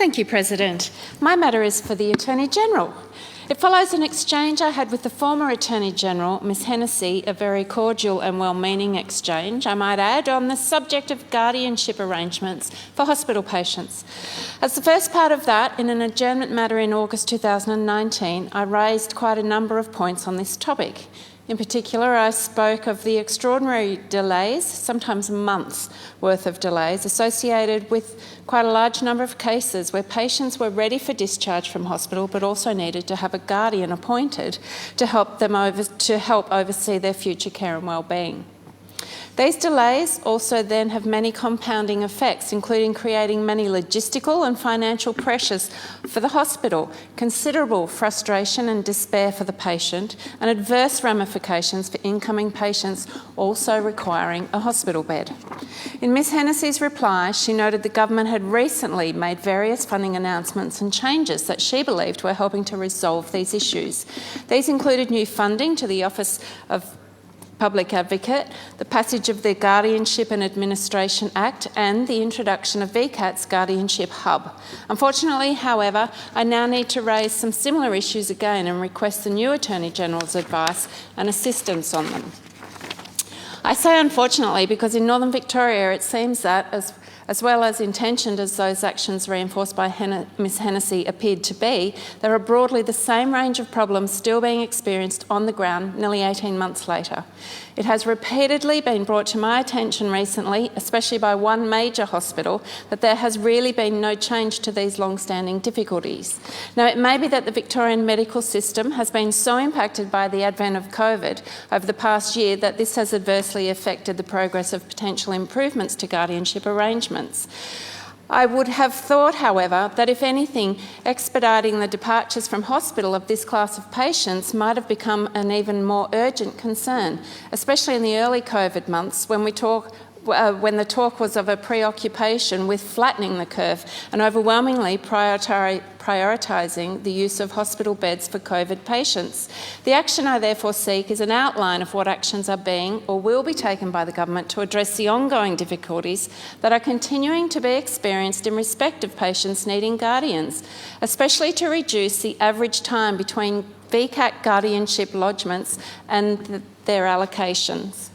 Thank you, President. My matter is for the Attorney-General. It follows an exchange I had with the former Attorney-General, Ms Hennessy, a very cordial and well-meaning exchange, I might add, on the subject of guardianship arrangements for hospital patients. As the first part of that, in an adjournment matter in August 2019, I raised quite a number of points on this topic. In particular, I spoke of the extraordinary delays, sometimes months worth of delays, associated with quite a large number of cases where patients were ready for discharge from hospital but also needed to have a guardian appointed to help oversee their future care and well-being. These delays also then have many compounding effects, including creating many logistical and financial pressures for the hospital, considerable frustration and despair for the patient, and adverse ramifications for incoming patients also requiring a hospital bed. In Ms Hennessy's reply, she noted the government had recently made various funding announcements and changes that she believed were helping to resolve these issues. These included new funding to the Office of Public Advocate, the passage of the Guardianship and Administration Act, and the introduction of VCAT's Guardianship Hub. Unfortunately, however, I now need to raise some similar issues again and request the new Attorney-General's advice and assistance on them. I say unfortunately because in Northern Victoria it seems that, as well as intentioned as those actions reinforced by Ms Hennessy appeared to be, there are broadly the same range of problems still being experienced on the ground nearly 18 months later. It has repeatedly been brought to my attention recently, especially by one major hospital, that there has really been no change to these long-standing difficulties. Now, it may be that the Victorian medical system has been so impacted by the advent of COVID over the past year that this has adversely affected the progress of potential improvements to guardianship arrangements. I would have thought, however, that if anything, expediting the departures from hospital of this class of patients might have become an even more urgent concern, especially in the early COVID months when the talk was of a preoccupation with flattening the curve and overwhelmingly prioritising the use of hospital beds for COVID patients. The action I therefore seek is an outline of what actions are being or will be taken by the government to address the ongoing difficulties that are continuing to be experienced in respect of patients needing guardians, especially to reduce the average time between VCAT guardianship lodgements and their allocations.